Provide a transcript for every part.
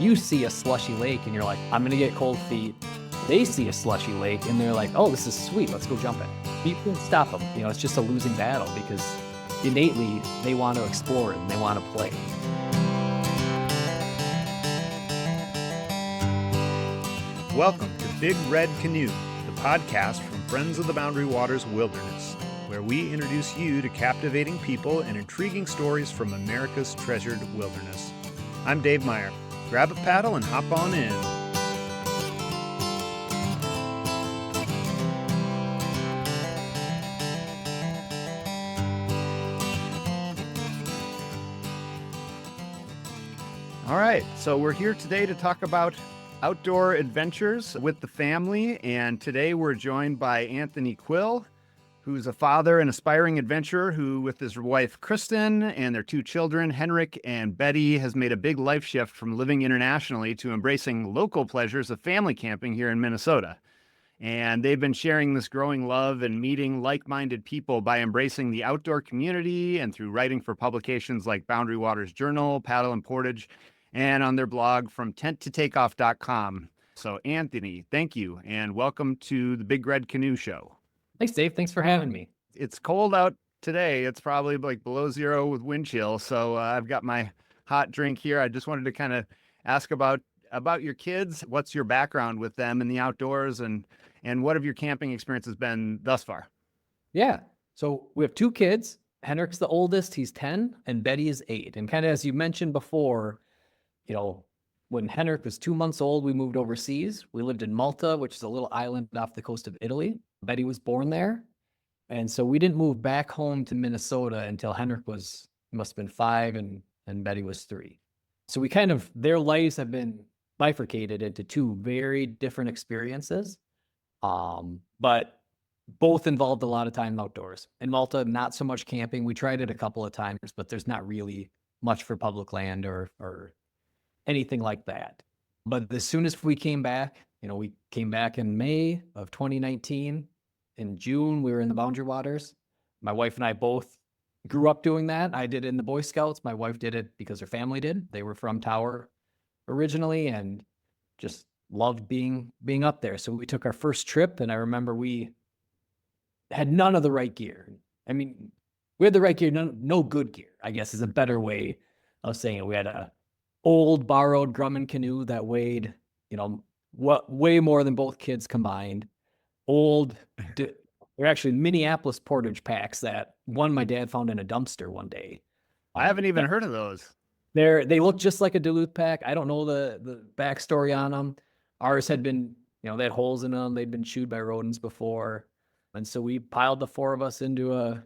you see a slushy lake and you're like, I'm going to get cold feet. They see a slushy lake and they're like, oh, this is sweet. Let's go jump in. You can stop them. It's just a losing battle because innately they want to explore and they want to play. Welcome to Big Red Canoe, the podcast from Friends of the Boundary Waters Wilderness, where we introduce you to captivating people and intriguing stories from America's treasured wilderness. I'm Dave Meyer. Grab a paddle and hop on in. All right, so we're here today to talk about outdoor adventures with the family, and today we're joined by Anthony Quill, who's a father and aspiring adventurer who, with his wife Kristen and their two children, Henrik and Betty, has made a big life shift from living internationally to embracing local pleasures of family camping here in Minnesota. And they've been sharing this growing love and meeting like-minded people by embracing the outdoor community and through writing for publications like Boundary Waters Journal, Paddle and Portage, and on their blog from tenttotake-off.com. So Anthony, thank you, and welcome to the Big Red Canoe Show. Thanks, Dave. Thanks for having me. It's cold out today. It's probably like below zero with wind chill. So I've got my hot drink here. I just wanted to kind of ask about your kids. What's your background with them in the outdoors, and what have your camping experiences been thus far? Yeah. So we have two kids. Henrik's the oldest. He's 10 and Betty is 8. And kind of as you mentioned before, when Henrik was 2 months old, we moved overseas. We lived in Malta, which is a little island off the coast of Italy. Betty was born there. And so we didn't move back home to Minnesota until Henrik must have been 5 and Betty was 3. So their lives have been bifurcated into two very different experiences. But both involved a lot of time outdoors. In Malta, not so much camping. We tried it a couple of times, but there's not really much for public land or anything like that. But as soon as we came back, we came back in May of 2019. In June, we were in the Boundary Waters. My wife and I both grew up doing that. I did it in the Boy Scouts. My wife did it because her family did. They were from Tower originally and just loved being up there. So we took our first trip, and I remember we had none of the right gear. I mean, we had the right gear, no good gear, I guess is a better way of saying it. We had a old borrowed Grumman canoe that weighed, way more than both kids combined. They're actually Minneapolis Portage packs that my dad found in a dumpster one day. I haven't even heard of those. They look just like a Duluth pack. I don't know the backstory on them. Ours had been, they had holes in them. They'd been chewed by rodents before. And so we piled the 4 of us into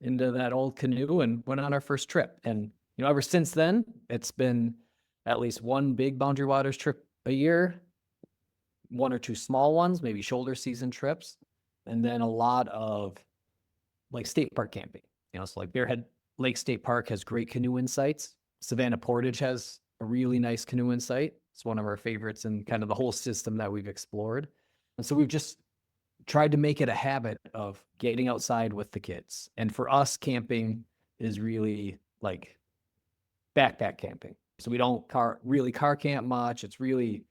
that old canoe and went on our first trip. And ever since then, it's been at least one big Boundary Waters trip a year, 1 or 2 small ones, maybe shoulder season trips, and then a lot of like state park camping. So like Bearhead Lake State Park has great canoe insights. Savannah Portage has a really nice canoe insight. It's one of our favorites in kind of the whole system that we've explored. And so we've just tried to make it a habit of getting outside with the kids. And for us, camping is really like backpack camping. So we don't car camp much. It's really,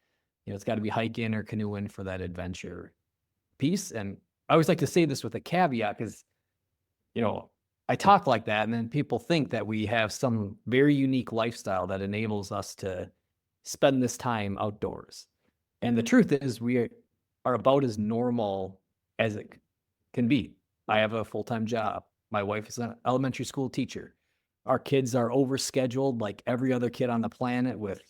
it's got to be hiking or canoeing for that adventure piece. And I always like to say this with a caveat because, I talk like that and then people think that we have some very unique lifestyle that enables us to spend this time outdoors. And the truth is we are about as normal as it can be. I have a full-time job. My wife is an elementary school teacher. Our kids are overscheduled like every other kid on the planet with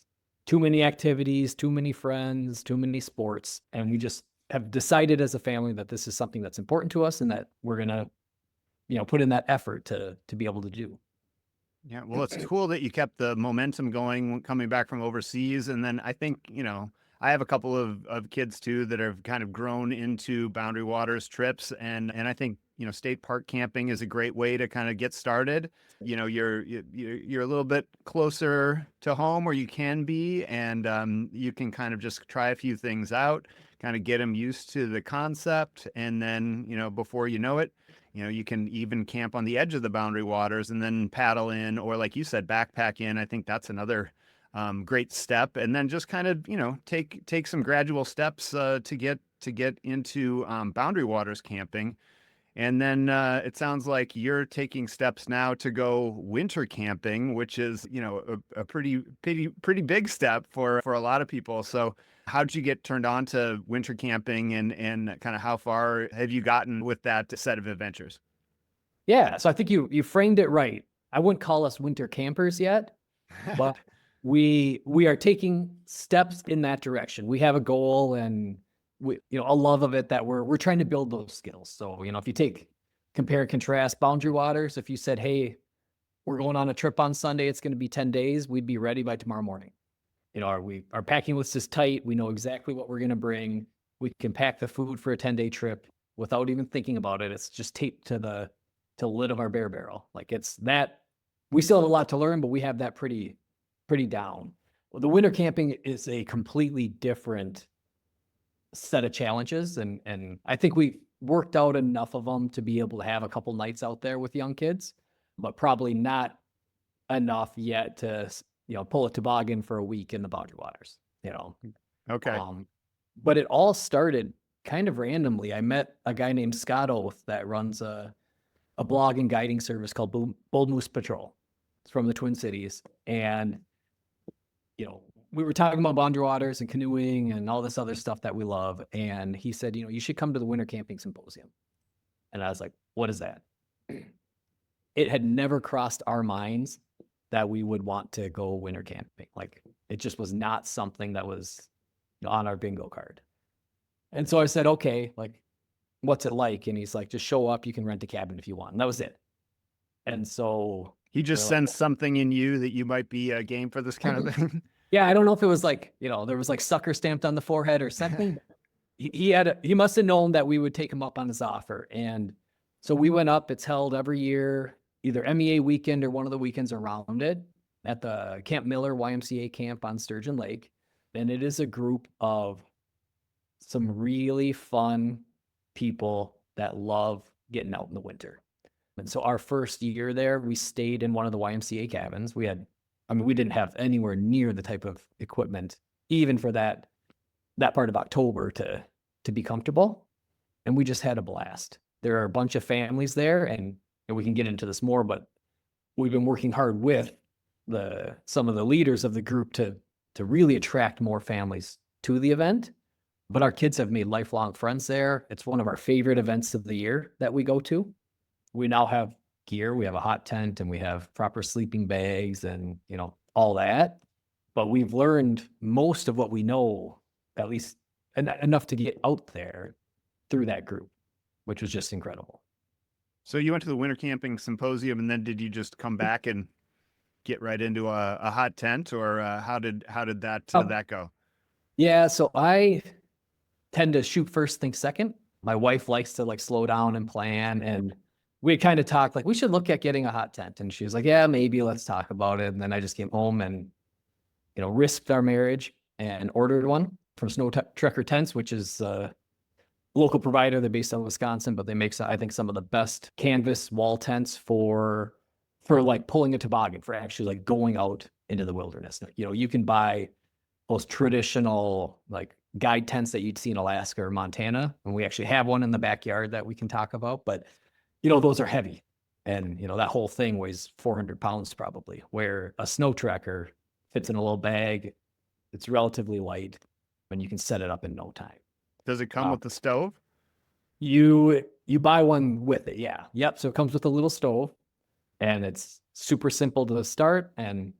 too many activities, too many friends, too many sports. And we just have decided as a family that this is something that's important to us and that we're going to, put in that effort to be able to do. Yeah, well, it's cool that you kept the momentum going coming back from overseas. And then I think, I have a couple of kids too that have kind of grown into Boundary Waters trips. And I think, state park camping is a great way to kind of get started. You're a little bit closer to home, or you can be, and you can kind of just try a few things out, kind of get them used to the concept. And then, before you know it, you can even camp on the edge of the Boundary Waters and then paddle in, or like you said, backpack in. I think that's another great step, and then just kind of take some gradual steps to get into Boundary Waters camping. And then it sounds like you're taking steps now to go winter camping, which is, a pretty big step for a lot of people. So how did you get turned on to winter camping, and kind of how far have you gotten with that set of adventures? Yeah, so I think you framed it right. I wouldn't call us winter campers yet, but we are taking steps in that direction. We have a goal and a love of it that we're trying to build those skills. So, if you compare and contrast Boundary Waters, if you said, "Hey, we're going on a trip on Sunday, it's going to be 10 days," we'd be ready by tomorrow morning. Our packing list is tight. We know exactly what we're going to bring. We can pack the food for a 10-day trip without even thinking about it. It's just taped to the lid of our bear barrel. Like, it's that we still have a lot to learn, but we have that pretty down. Well, the winter camping is a completely different set of challenges, and I think we worked out enough of them to be able to have a couple nights out there with young kids, but probably not enough yet to pull a toboggan for a week in the Boundary Waters. Okay. But it all started kind of randomly. I met a guy named Scott Oath that runs a blog and guiding service called Bold Moose Patrol. It's from the Twin Cities, and we were talking about Boundary Waters and canoeing and all this other stuff that we love. And he said, you should come to the Winter Camping Symposium. And I was like, what is that? It had never crossed our minds that we would want to go winter camping. Like, it just was not something that was on our bingo card. And so I said, okay, like, what's it like? And he's like, just show up. You can rent a cabin if you want. And that was it. And so he just sensed something in you that you might be a game for this kind of thing. Yeah, I don't know if it was like, there was like sucker stamped on the forehead or something. He must have known that we would take him up on his offer. And so we went up. It's held every year, either MEA weekend or one of the weekends around it, at the Camp Miller YMCA camp on Sturgeon Lake. And it is a group of some really fun people that love getting out in the winter. And so our first year there, we stayed in one of the YMCA cabins. We didn't have anywhere near the type of equipment, even for that part of October to be comfortable. And we just had a blast. There are a bunch of families there, and we can get into this more, but we've been working hard with some of the leaders of the group to really attract more families to the event. But our kids have made lifelong friends there. It's one of our favorite events of the year that we go to. We now have gear. We have a hot tent, and we have proper sleeping bags and, all that. But we've learned most of what we know, at least enough to get out there through that group, which was just incredible. So you went to the Winter Camping Symposium, and then did you just come back and get right into a hot tent, or how did that go? Yeah, so I tend to shoot first, think second. My wife likes to slow down and plan, and we kind of talked we should look at getting a hot tent. And she was like, yeah, maybe let's talk about it. And then I just came home and, risked our marriage and ordered one from Snow Trekker Tents, which is a local provider. They're based out of Wisconsin, but they make, I think, some of the best canvas wall tents for pulling a toboggan, for actually going out into the wilderness. You can buy those traditional guide tents that you'd see in Alaska or Montana. And we actually have one in the backyard that we can talk about, but those are heavy, and that whole thing weighs 400 pounds probably, where a Snow Trekker fits in a little bag. It's relatively light, and you can set it up in no time. Does it come with the stove? You buy one with it. Yeah. Yep. So it comes with a little stove, and it's super simple to start. And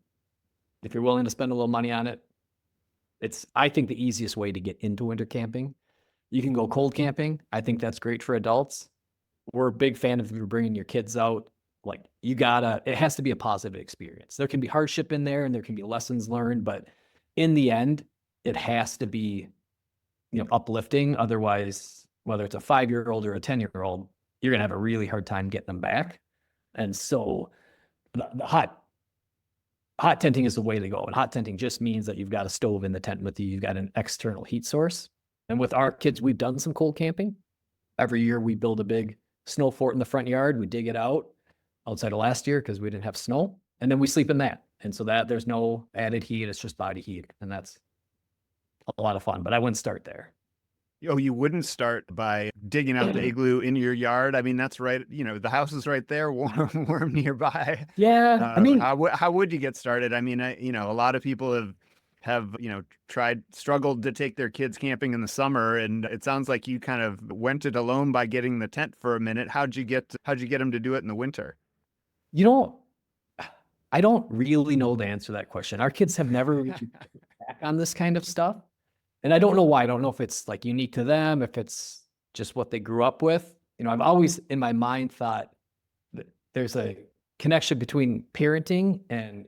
if you're willing to spend a little money on it, it's, I think, the easiest way to get into winter camping. You can go cold camping. I think that's great for adults. We're a big fan of if you're bringing your kids out. It has to be a positive experience. There can be hardship in there, and there can be lessons learned, but in the end, it has to be, uplifting. Otherwise, whether it's a 5-year-old or a 10-year-old, you're going to have a really hard time getting them back. And so the hot tenting is the way to go. And hot tenting just means that you've got a stove in the tent with you. You've got an external heat source. And with our kids, we've done some cold camping. Every year we build a big snow fort in the front yard. We dig it out outside of last year because we didn't have snow. And then we sleep in that. And so that there's no added heat, it's just body heat. And that's a lot of fun, but I wouldn't start there. Oh, you wouldn't start by digging out the igloo in your yard? I mean, that's right. The house is right there, warm nearby. Yeah. I mean, How would you get started? I mean, a lot of people have struggled to take their kids camping in the summer, and it sounds like you kind of went it alone by getting the tent for a minute. How'd you get them to do it in the winter? you know, I don't really know the answer to that question. Our kids have never really back on this kind of stuff. And I don't know why. I don't know if it's like unique to them, if it's just what they grew up with. I've always in my mind thought that there's a connection between parenting and,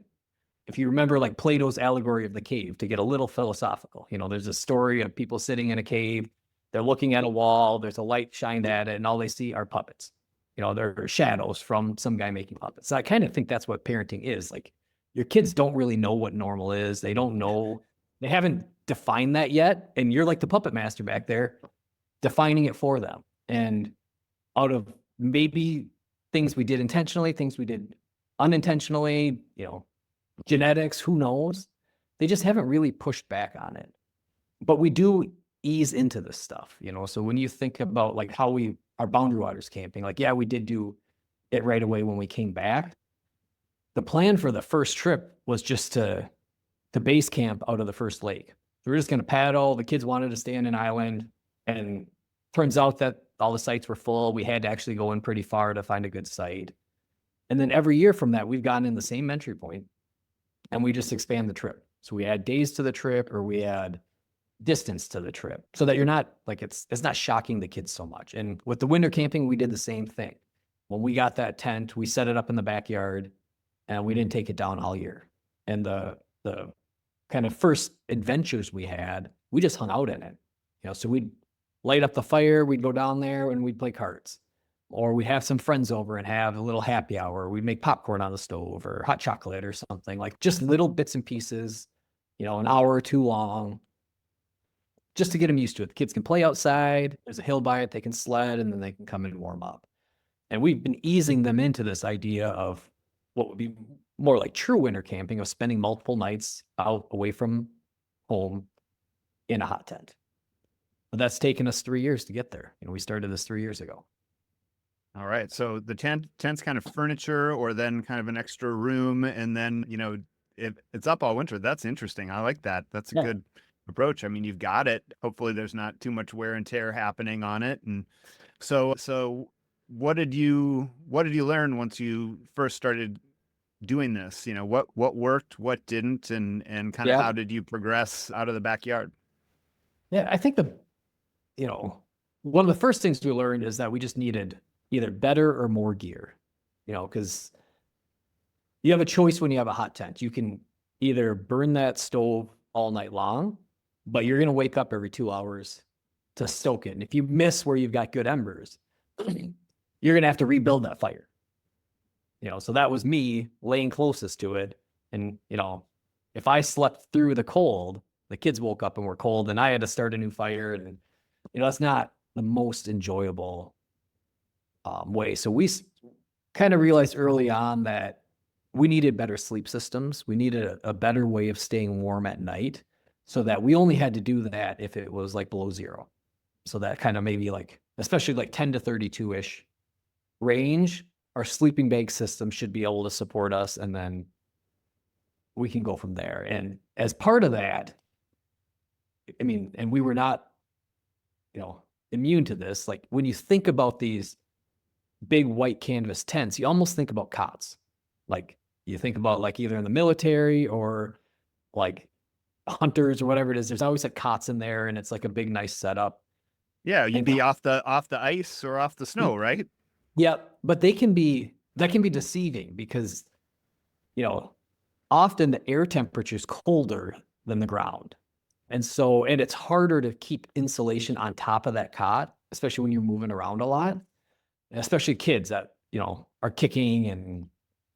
if you remember, like Plato's allegory of the cave, to get a little philosophical. There's a story of people sitting in a cave, they're looking at a wall, there's a light shined at it, and all they see are puppets. They're shadows from some guy making puppets. So I kind of think that's what parenting is. Like, your kids don't really know what normal is. They don't know, they haven't defined that yet. And you're like the puppet master back there, defining it for them. And out of maybe things we did intentionally, things we did unintentionally, genetics, who knows? They just haven't really pushed back on it. But we do ease into this stuff, So when you think about like how our boundary waters camping, like, yeah, we did do it right away when we came back. The plan for the first trip was just to base camp out of the first lake. So we're just going to paddle. The kids wanted to stay on an island, and turns out that all the sites were full. We had to actually go in pretty far to find a good site. And then every year from that, we've gotten in the same entry point, and we just expand the trip. So we add days to the trip, or we add distance to the trip, so that you're not like, it's not shocking the kids so much. And with the winter camping, we did the same thing. When we got that tent, we set it up in the backyard, and we didn't take it down all year. And the kind of first adventures we had, we just hung out in it. So we'd light up the fire, we'd go down there and we'd play cards. Or we'd have some friends over and have a little happy hour. We'd make popcorn on the stove or hot chocolate or something, like just little bits and pieces, an hour or two long, just to get them used to it. The kids can play outside. There's a hill by it. They can sled, and then they can come and warm up. And we've been easing them into this idea of what would be more like true winter camping, of spending multiple nights out away from home in a hot tent. But that's taken us 3 years to get there. We started this 3 years ago. All right. So the tent's kind of furniture, or then kind of an extra room, and then, it's up all winter. That's interesting. I like that. That's a good approach. I mean, you've got it. Hopefully there's not too much wear and tear happening on it. And so what did you learn once you first started doing this? What worked, what didn't, and kind of how did you progress out of the backyard? Yeah, I think one of the first things we learned is that we just needed either better or more gear, because you have a choice when you have a hot tent. You can either burn that stove all night long, but you're going to wake up every 2 hours to stoke it. And if you miss where you've got good embers, you're going to have to rebuild that fire. So that was me laying closest to it. And, if I slept through the cold, the kids woke up and were cold, and I had to start a new fire. And, that's not the most enjoyable way. So we kind of realized early on that we needed better sleep systems. We needed a better way of staying warm at night, so that we only had to do that if it was like below zero. So that kind of maybe like, especially like 10 to 32-ish range, our sleeping bag system should be able to support us, and then we can go from there. And as part of that, I mean, and we were not, immune to this. Like, when you think about these big white canvas tents, you almost think about cots. Like, you think about like either in the military or like hunters or whatever it is. There's always like cots in there, and it's like a big, nice setup. Yeah, you'd be off the ice or off the snow, right? Yeah, but that can be deceiving, because, often the air temperature is colder than the ground. And it's harder to keep insulation on top of that cot, especially when you're moving around a lot, especially kids that, are kicking and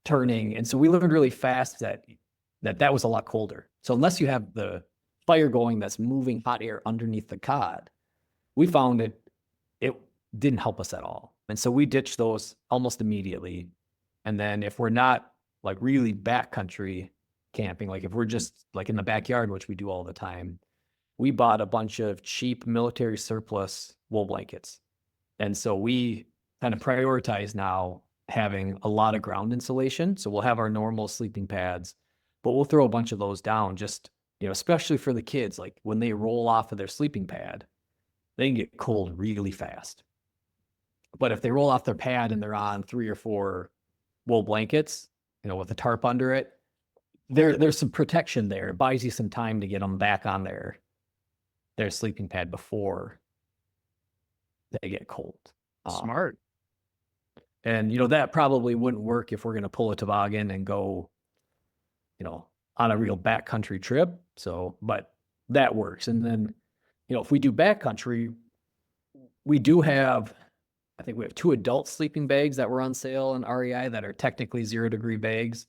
turning. And so we learned really fast that was a lot colder. So unless you have the fire going that's moving hot air underneath the cot, we found it didn't help us at all. And so we ditched those almost immediately. And then if we're not like really backcountry, camping, like if we're just like in the backyard, which we do all the time, we bought a bunch of cheap military surplus wool blankets. And so we kind of prioritize now having a lot of ground insulation. So we'll have our normal sleeping pads, but we'll throw a bunch of those down just, especially for the kids, like when they roll off of their sleeping pad, they can get cold really fast. But if they roll off their pad and they're on 3 or 4 wool blankets, with a tarp under it, there's some protection there. It buys you some time to get them back on their sleeping pad before they get cold. Smart. And that probably wouldn't work if we're going to pull a toboggan and go, on a real backcountry trip. So, but that works. And then, if we do backcountry, we do have, I think we have 2 adult sleeping bags that were on sale in REI that are technically 0-degree bags.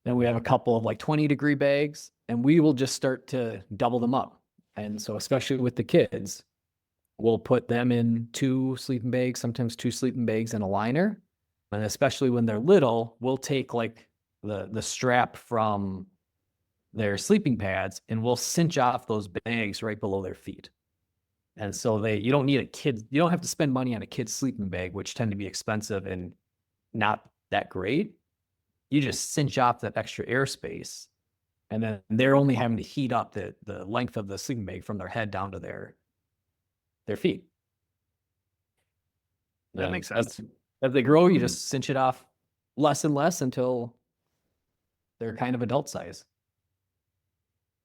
Then we have a couple of like 20-degree bags, and we will just start to double them up. And so, especially with the kids, we'll put them in 2 sleeping bags, sometimes 2 sleeping bags and a liner. And especially when they're little, we'll take like the strap from their sleeping pads and we'll cinch off those bags right below their feet. And so you don't have to spend money on a kid's sleeping bag, which tend to be expensive and not that great. You just cinch off that extra airspace, and then they're only having to heat up the length of the sleeping bag from their head down to their feet. That makes sense. As they grow, you just cinch it off less and less until they're kind of adult size.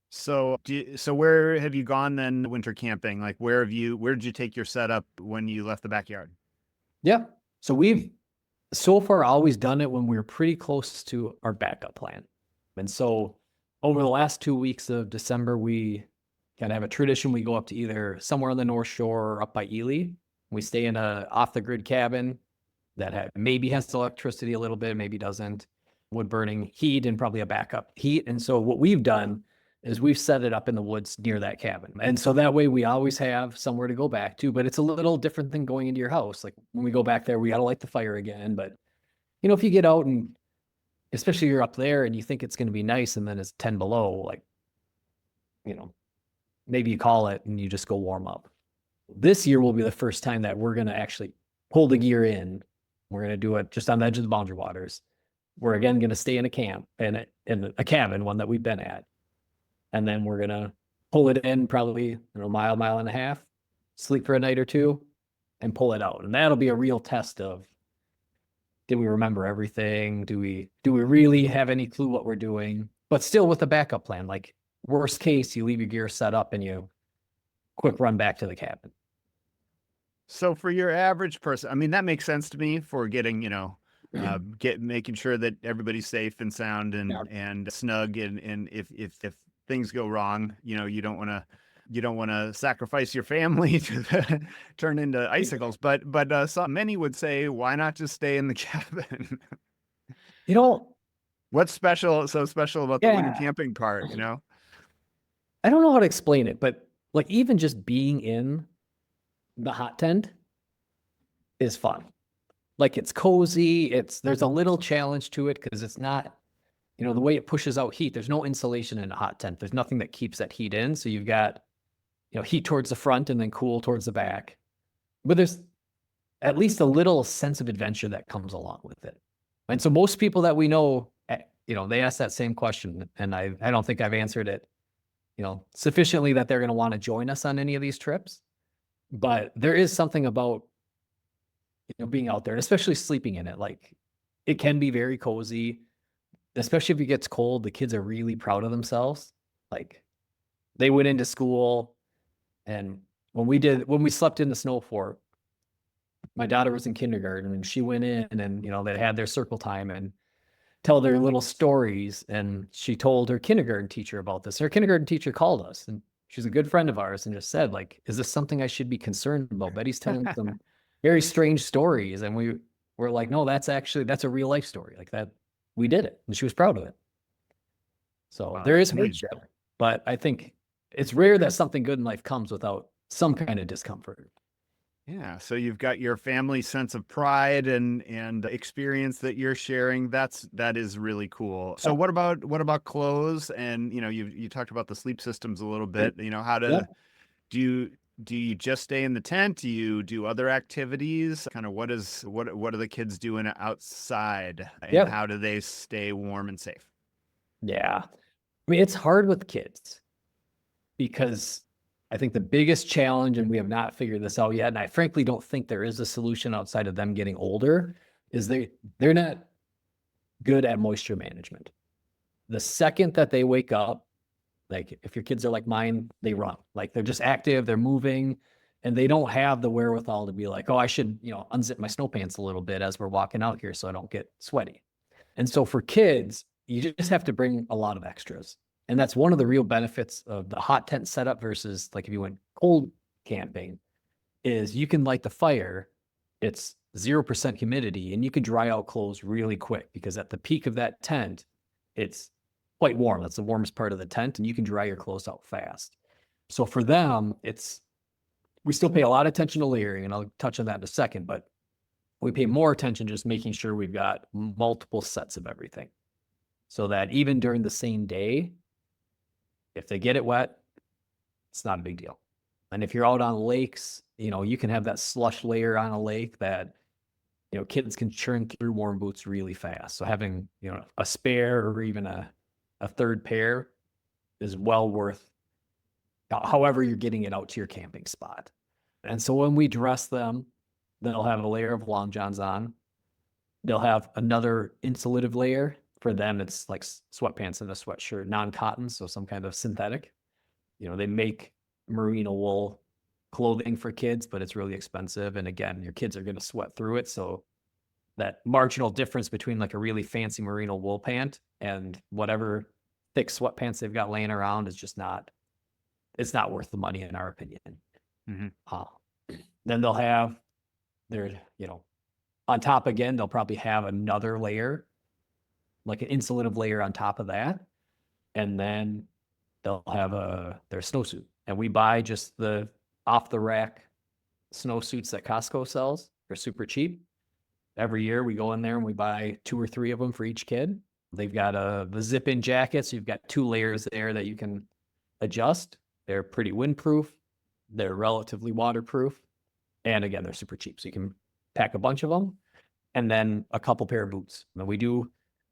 So, where have you gone then winter camping? Like, where did you take your setup when you left the backyard? Yeah. So we've so far always done it when we were pretty close to our backup plan. And so over the last 2 weeks of December, we kind of have a tradition. We go up to either somewhere on the North Shore or up by Ely. We stay in a off the grid cabin that maybe has electricity a little bit, maybe doesn't, wood burning heat and probably a backup heat. And so what we've done is we've set it up in the woods near that cabin. And so that way we always have somewhere to go back to, but it's a little different than going into your house. Like when we go back there, we got to light the fire again. But, if you get out and especially you're up there and you think it's going to be nice and then it's 10 below, like, maybe you call it and you just go warm up. This year will be the first time that we're going to actually pull the gear in. We're going to do it just on the edge of the boundary waters. We're again going to stay in a camp in a cabin, one that we've been at. And then we're going to pull it in probably mile and a half, sleep for a night or 2 and pull it out. And that'll be a real test of, did we remember everything? Do we really have any clue what we're doing? But still with a backup plan, like worst case, you leave your gear set up and you quick run back to the cabin. So for your average person, I mean, that makes sense to me for getting, making sure that everybody's safe and sound and snug. And if things go wrong, you don't want to sacrifice your family to turn into icicles. But many would say, why not just stay in the cabin? What's so special about the winter camping part? I don't know how to explain it, but like even just being in the hot tent is fun. Like it's cozy. There's a little challenge to it because it's not, the way it pushes out heat. There's no insulation in a hot tent. There's nothing that keeps that heat in. So you've got, heat towards the front and then cool towards the back. But there's at least a little sense of adventure that comes along with it. And so most people that we know, they ask that same question, and I don't think I've answered it, sufficiently that they're going to want to join us on any of these trips. But there is something about, being out there, and especially sleeping in it. Like it can be very cozy, especially if it gets cold. The kids are really proud of themselves. Like they went into school, and when we slept in the snow fort, my daughter was in kindergarten and she went in and, they had their circle time and tell their little stories. And she told her kindergarten teacher about this. Her kindergarten teacher called us, and she's a good friend of ours, and just said, like, is this something I should be concerned about? Betty's telling some very strange stories. And we were like, no, that's a real life story. Like that, we did it. And she was proud of it. So Wow, there is amazing. hardship, but I think it's rare that something good in life comes without some kind of discomfort. Yeah, so you've got your family sense of pride and experience that you're sharing. That is really cool. So what about clothes? And you talked about the sleep systems a little bit. How Yeah. do you do you just stay in the tent? Do you do other activities? Kind of what are the kids doing outside, and Yep. how do they stay warm and safe? Yeah. I mean, it's hard with kids because I think the biggest challenge, and we have not figured this out yet, and I frankly don't think there is a solution outside of them getting older, is they're not good at moisture management. The second that they wake up, like if your kids are like mine, they run. Like they're just active, they're moving, and they don't have the wherewithal to be like, oh, I should, unzip my snow pants a little bit as we're walking out here so I don't get sweaty. And so for kids, you just have to bring a lot of extras. And that's one of the real benefits of the hot tent setup versus like if you went cold camping is you can light the fire. It's 0% humidity and you can dry out clothes really quick because at the peak of that tent, it's quite warm. That's the warmest part of the tent and you can dry your clothes out fast. So for them, we still pay a lot of attention to layering and I'll touch on that in a second, but we pay more attention just making sure we've got multiple sets of everything so that even during the same day, if they get it wet, it's not a big deal. And if you're out on lakes, you can have that slush layer on a lake that, kids can churn through warm boots really fast. So having, a spare or even a third pair is well worth however you're getting it out to your camping spot. And so when we dress them, they'll have a layer of long johns on. They'll have another insulative layer. For them, it's like sweatpants and a sweatshirt, non-cotton, so some kind of synthetic. They make merino wool clothing for kids, but it's really expensive. And again, your kids are going to sweat through it. So that marginal difference between like a really fancy merino wool pant and whatever thick sweatpants they've got laying around is just it's not worth the money in our opinion. Mhm. Uh, then they'll have their, on top again, they'll probably have another layer, like an insulative layer on top of that. And then they'll have their snowsuit. And we buy just the off the rack snowsuits that Costco sells. They're super cheap. Every year we go in there and we buy 2 or 3 of them for each kid. They've got the zip in jackets. So you've got 2 layers there that you can adjust. They're pretty windproof. They're relatively waterproof. And again, they're super cheap. So you can pack a bunch of them and then a couple pair of boots. And we do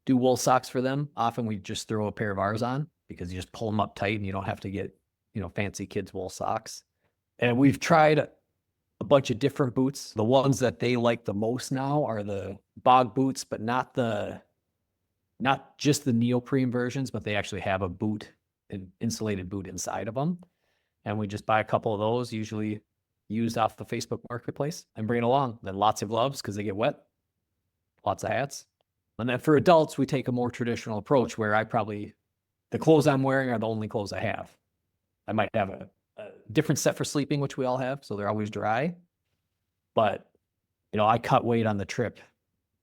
wool socks for them. Often we just throw a pair of ours on because you just pull them up tight and you don't have to get, fancy kids wool socks. And we've tried a bunch of different boots. The ones that they like the most now are the bog boots, but not just the neoprene versions, but they actually have an insulated boot inside of them. And we just buy a couple of those, usually used off the Facebook Marketplace, and bring it along. Then lots of gloves because they get wet, lots of hats. And then for adults, we take a more traditional approach where the clothes I'm wearing are the only clothes I have. I might have a different set for sleeping, which we all have, so they're always dry. But, I cut weight on the trip,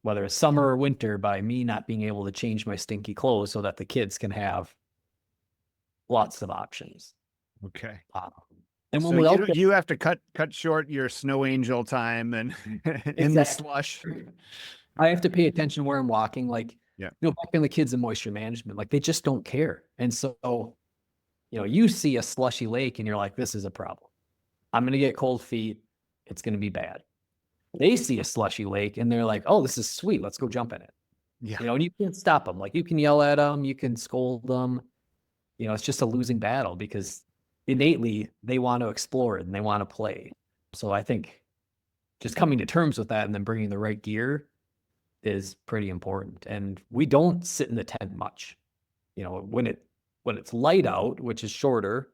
whether it's summer or winter, by me not being able to change my stinky clothes so that the kids can have lots of options. Okay. And when So we're out there, you have to cut short your snow angel time and in the exactly. slush. I have to pay attention where I'm walking. Like, Yeah. back in the kids in moisture management, like they just don't care. And so, you see a slushy lake and you're like, this is a problem. I'm going to get cold feet. It's going to be bad. They see a slushy lake and they're like, oh, this is sweet. Let's go jump in it. Yeah. And you can't stop them. Like you can yell at them, you can scold them. It's just a losing battle because innately they want to explore it and they want to play. So I think just coming to terms with that and then bringing the right gear is pretty important. And we don't sit in the tent much. When it's light out, which is shorter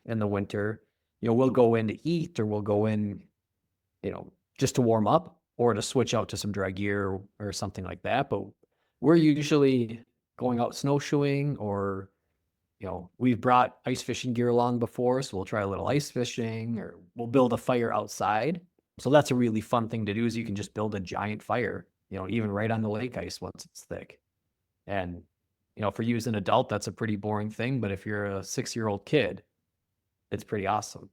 in the winter, we'll go in to eat or we'll go in, just to warm up or to switch out to some dry gear or something like that. But we're usually going out snowshoeing or, we've brought ice fishing gear along before. So we'll try a little ice fishing or we'll build a fire outside. So that's a really fun thing to do is you can just build a giant fire, even right on the lake ice once it's thick. And, for you as an adult, that's a pretty boring thing. But if you're a 6-year-old kid, it's pretty awesome.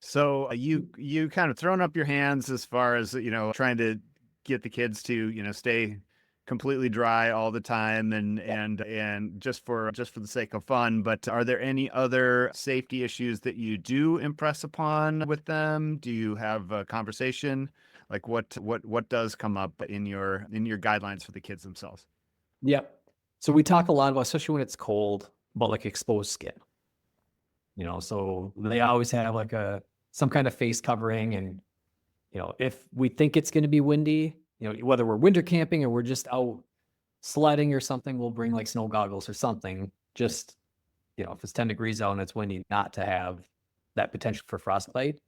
So you kind of thrown up your hands as far as, trying to get the kids to, stay completely dry all the time and just for the sake of fun. But are there any other safety issues that you do impress upon with them? Do you have a conversation? Like what does come up in your guidelines for the kids themselves? Yep. So we talk a lot about, especially when it's cold, about like exposed skin. So they always have like some kind of face covering, and if we think it's going to be windy, whether we're winter camping or we're just out sledding or something, we'll bring like snow goggles or something. Just if it's 10 degrees out and it's windy, not to have that potential for frostbite.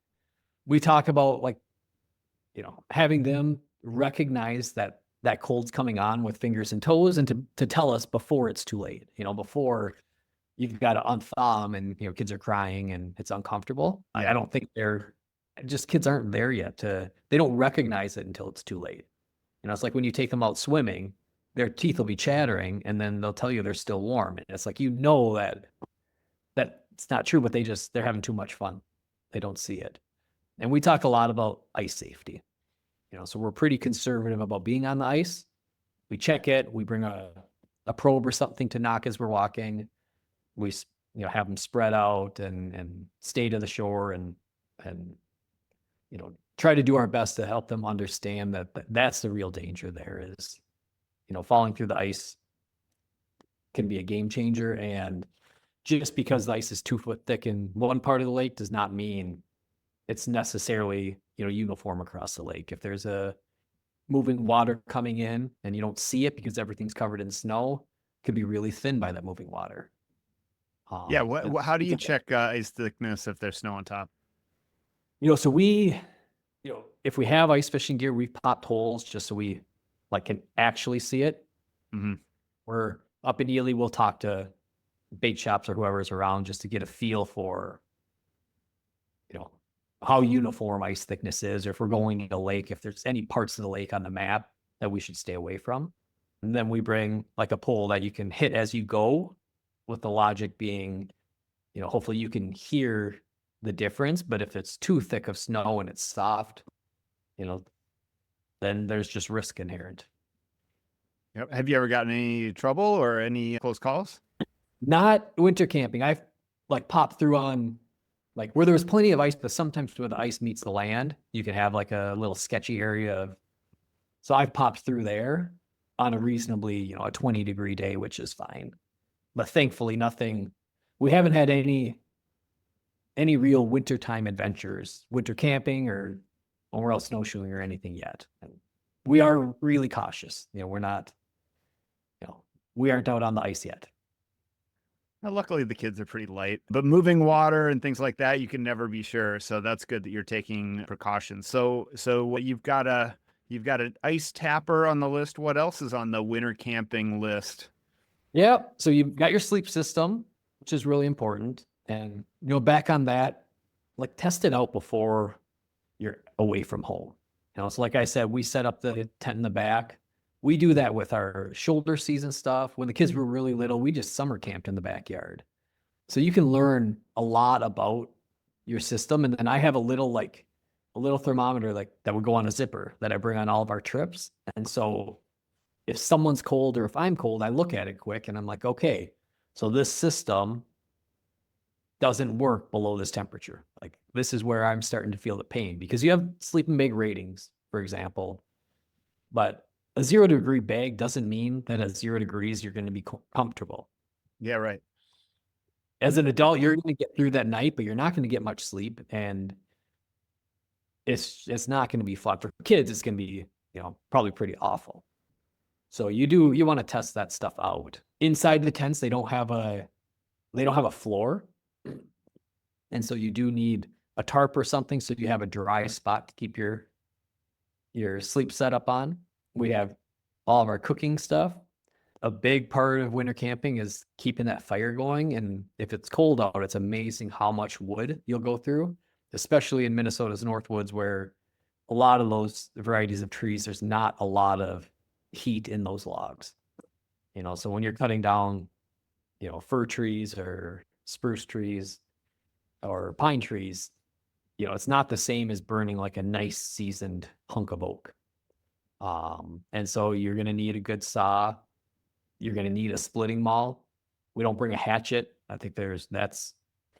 We talk about like having them recognize that cold's coming on with fingers and toes, and to tell us before it's too late. Before you've got to unthaw them, and kids are crying and it's uncomfortable. I Yeah. don't think kids aren't there yet they don't recognize it until it's too late. It's like when you take them out swimming, their teeth will be chattering and then they'll tell you they're still warm. And it's like, that it's not true, but they're having too much fun. They don't see it. And we talk a lot about ice safety. So we're pretty conservative about being on the ice. We check it. We bring a probe or something to knock as we're walking. We have them spread out and stay to the shore and try to do our best to help them understand that that's the real danger. There is falling through the ice can be a game changer, and just because the ice is 2 foot thick in one part of the lake does not mean it's necessarily uniform across the lake. If there's a moving water coming in and you don't see it because everything's covered in snow, it could be really thin by that moving water. Yeah. How do you check ice thickness if there's snow on top? So if we have ice fishing gear, we've popped holes just so we can actually see it. Mm-hmm. We're up in Ely, we'll talk to bait shops or whoever's around just to get a feel for how uniform ice thickness is, or if we're going to a lake, if there's any parts of the lake on the map that we should stay away from. And then we bring like a pole that you can hit as you go, with the logic being, hopefully you can hear the difference. But if it's too thick of snow and it's soft, then there's just risk inherent. Yep. Have you ever gotten any trouble or any close calls? Not winter camping. I've popped through on where there was plenty of ice, but sometimes where the ice meets the land, you can have like a little sketchy area so I've popped through there on a reasonably, a 20-degree day, which is fine. But thankfully we haven't had any real wintertime adventures, winter camping or we're out snowshoeing or anything yet. And we are really cautious. We're not, we aren't out on the ice yet. Well, luckily the kids are pretty light, but moving water and things like that, you can never be sure. So that's good that you're taking precautions. So you've got an ice tapper on the list. What else is on the winter camping list? Yeah. So you've got your sleep system, which is really important. And, back on that, test it out before you're away from home. So like I said, we set up the tent in the back. We do that with our shoulder season stuff. When the kids were really little, we just summer camped in the backyard. So you can learn a lot about your system. And then I have a little thermometer that would go on a zipper that I bring on all of our trips. And so if someone's cold or if I'm cold, I look at it quick and I'm like, okay, so this system doesn't work below this temperature. This is where I'm starting to feel the pain, because you have sleeping bag ratings, for example, but a 0-degree bag doesn't mean that at 0 degrees you're going to be comfortable. Yeah, right. As an adult, you're going to get through that night, but you're not going to get much sleep, and it's not going to be fun. For kids, it's going to be probably pretty awful. So you want to test that stuff out. Inside the tents, they don't have a floor, and so you do need a tarp or something so you have a dry spot to keep your sleep set up on. We have all of our cooking stuff. A big part of winter camping is keeping that fire going. And if it's cold out, it's amazing how much wood you'll go through, especially in Minnesota's Northwoods, where a lot of those varieties of trees, there's not a lot of heat in those logs. So when you're cutting down, fir trees or spruce trees or pine trees, it's not the same as burning like a nice seasoned hunk of oak. And so you're going to need a good saw. You're going to need a splitting maul. We don't bring a hatchet. I think that's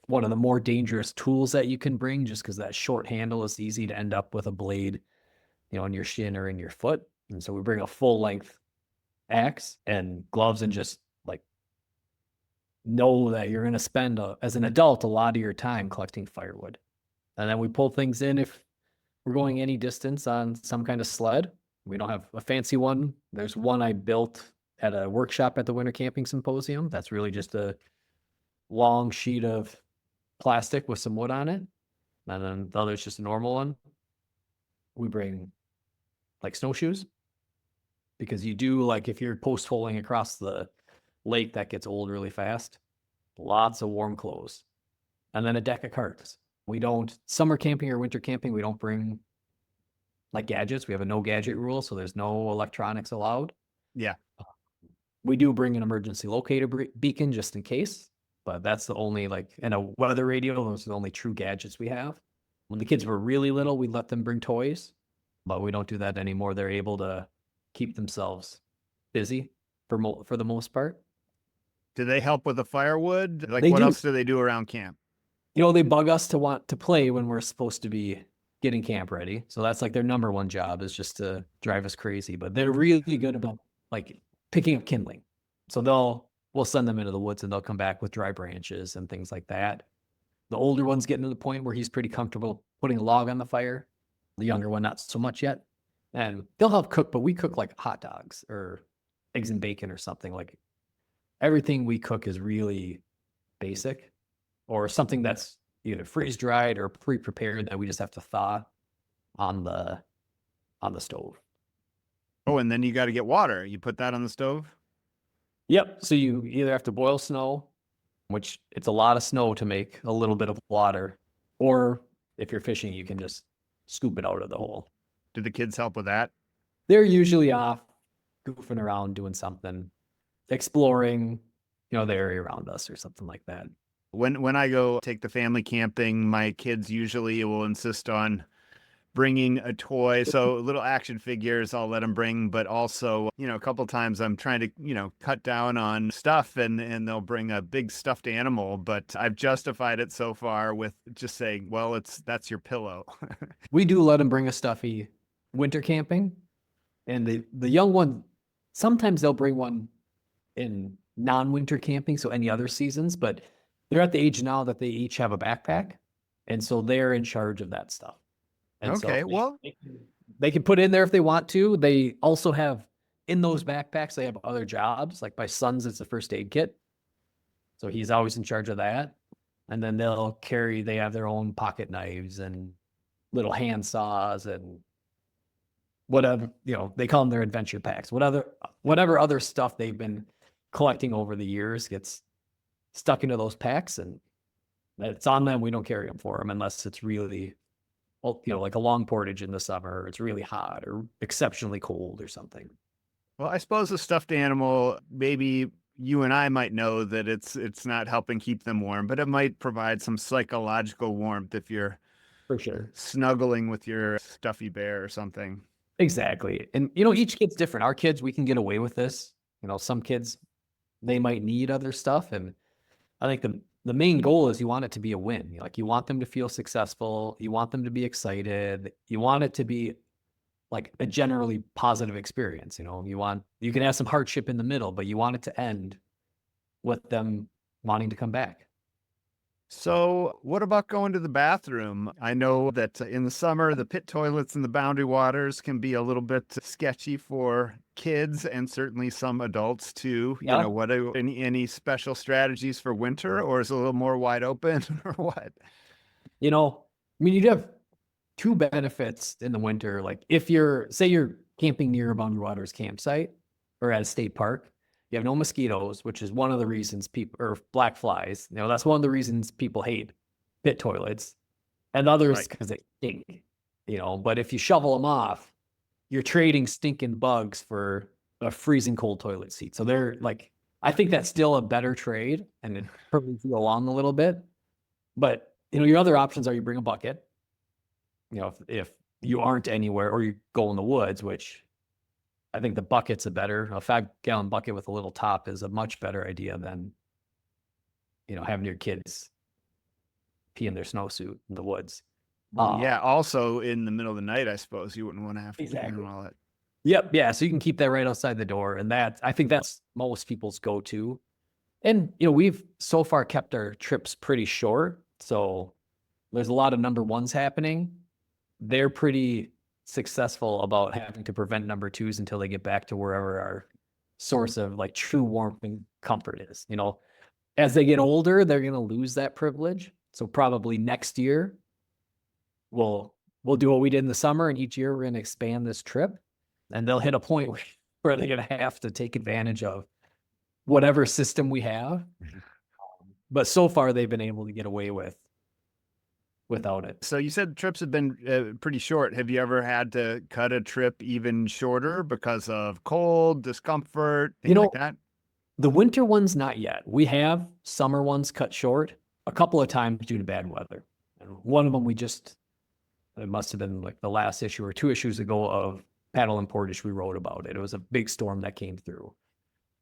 one of the more dangerous tools that you can bring, just because that short handle is easy to end up with a blade, in your shin or in your foot. And so we bring a full length axe and gloves, and just like know that you're going to spend as an adult a lot of your time collecting firewood. And then we pull things in if we're going any distance on some kind of sled. We don't have a fancy one. There's one I built at a workshop at the Winter Camping Symposium. That's really just a long sheet of plastic with some wood on it. And then the other is just a normal one. We bring like snowshoes, because you do, like, if you're post holing across the lake, that gets old really fast. Lots of warm clothes. And then a deck of cards. We don't, summer camping or winter camping, we don't bring like gadgets. We have a no gadget rule, so there's no electronics allowed. Yeah. We do bring an emergency locator beacon just in case, but that's the only, like, and a weather radio. Those are the only true gadgets we have. When the kids were really little, we let them bring toys, but we don't do that anymore. They're able to keep themselves busy for the most part. Do they help with the firewood? Like, They what do. else do they do around camp? They bug us to want to play when we're supposed to be getting camp ready. So that's like their number one job, is just to drive us crazy. But they're really good about like picking up kindling. So we'll send them into the woods and they'll come back with dry branches and things like that. The older one's getting to the point where he's pretty comfortable putting a log on the fire. The younger one, not so much yet. And they'll help cook, but we cook like hot dogs or eggs and bacon or something. Like, everything we cook is really basic, or something that's either freeze dried or pre-prepared that we just have to thaw on the stove. Oh, and then you got to get water. You put that on the stove? Yep. So you either have to boil snow, which it's a lot of snow to make a little bit of water, or if you're fishing, you can just scoop it out of the hole. Do the kids help with that? They're usually off goofing around, doing something, exploring, the area around us or something like that. When I go take the family camping, my kids usually will insist on bringing a toy. So little action figures I'll let them bring, but also, a couple times I'm trying to, cut down on stuff and they'll bring a big stuffed animal, but I've justified it so far with just saying, well, that's your pillow. We do let them bring a stuffy winter camping, and the young one, sometimes they'll bring one in non-winter camping, so any other seasons, but they're at the age now that they each have a backpack, and so they're in charge of that stuff. And Okay, so well, they can put it in there if they want to. They also have, in those backpacks, they have other jobs. Like my son's, it's a first aid kit, so he's always in charge of that. And then they have their own pocket knives and little hand saws and whatever, they call them their adventure packs. Whatever other stuff they've been collecting over the years gets stuck into those packs, and it's on them. We don't carry them for them unless it's really, like a long portage in the summer, or it's really hot or exceptionally cold or something. well, I suppose a stuffed animal, maybe you and I might know that it's not helping keep them warm, but it might provide some psychological warmth if you're For sure. snuggling with your stuffy bear or something. Exactly. And, each kid's different. Our kids, we can get away with this. Some kids, they might need other stuff. And I think the main goal is you want it to be a win. Like, you want them to feel successful. You want them to be excited. You want it to be like a generally positive experience. You can have some hardship in the middle, but you want it to end with them wanting to come back. So what about going to the bathroom? I know that in the summer, the pit toilets in the Boundary Waters can be a little bit sketchy for kids and certainly some adults too. Yeah. What are any special strategies for winter, or is it a little more wide open or what? You have two benefits in the winter. Like, if you're camping near a Boundary Waters campsite or at a state park, you have no mosquitoes, which is one of the reasons or black flies. That's one of the reasons people hate pit toilets, and others because they stink. But if you shovel them off, you're trading stinking bugs for a freezing cold toilet seat. So they're like, I think that's still a better trade, and it probably go along a little bit. But your other options are you bring a bucket, if you aren't anywhere or you go in the woods, which I think the bucket's a 5-gallon bucket with a little top is a much better idea than, having your kids pee in their snowsuit in the woods. Well, yeah. Also, in the middle of the night, I suppose you wouldn't want to have to Exactly. all that. Yep. Yeah. So you can keep that right outside the door. And I think that's most people's go-to. And, we've so far kept our trips pretty short. So there's a lot of number ones happening. They're pretty successful about having to prevent number twos until they get back to wherever our source of like true warmth and comfort is. As they get older, they're going to lose that privilege. So probably next year, we'll do what we did in the summer, and each year we're going to expand this trip, and they'll hit a point where they're going to have to take advantage of whatever system we have. But so far, they've been able to get away without it. So you said trips have been pretty short. Have you ever had to cut a trip even shorter because of cold, discomfort, things like that? The winter ones, not yet. We have summer ones cut short a couple of times due to bad weather. And one of them it must have been like the last issue or 2 issues ago of Paddle and Portage, we wrote about it. It was a big storm that came through.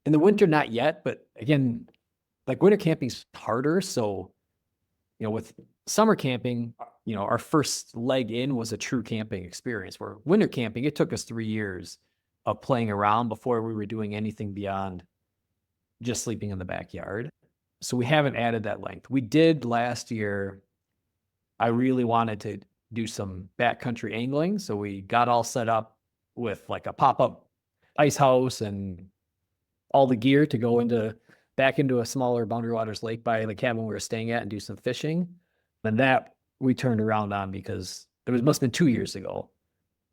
In the winter, not yet, but again, like winter camping's harder. So, with summer camping, our first leg in was a true camping experience, where winter camping, it took us 3 years of playing around before we were doing anything beyond just sleeping in the backyard. So we haven't added that length. We did last year. I really wanted to do some backcountry angling. So we got all set up with like a pop-up ice house and all the gear to go back into a smaller Boundary Waters lake by the cabin we were staying at and do some fishing. And that we turned around on because must have been 2 years ago.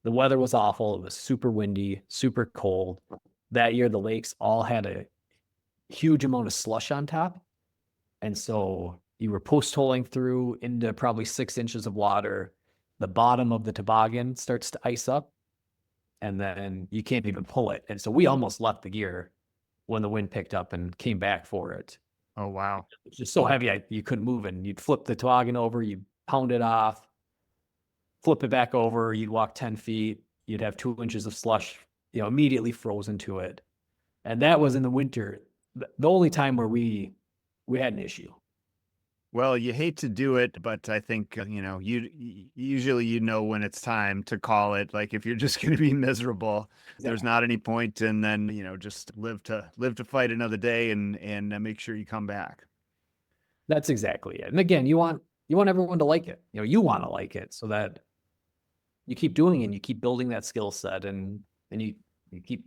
The weather was awful. It was super windy, super cold. That year, the lakes all had a huge amount of slush on top. And so you were post-holing through into probably 6 inches of water. The bottom of the toboggan starts to ice up, and then you can't even pull it. And so we almost left the gear when the wind picked up and came back for it. Oh, wow. It was just so heavy, you couldn't move it. And you'd flip the toboggan over, you'd pound it off, flip it back over, you'd walk 10 feet, you'd have 2 inches of slush, immediately frozen to it. And that was in the winter, the only time where we had an issue. Well, you hate to do it, but I think, you usually, when it's time to call it. Like if you're just going to be miserable, there's not any point. And then, just live to fight another day and make sure you come back. That's exactly it. And again, you want everyone to like it. You want to like it so that you keep doing it and you keep building that skill set and you keep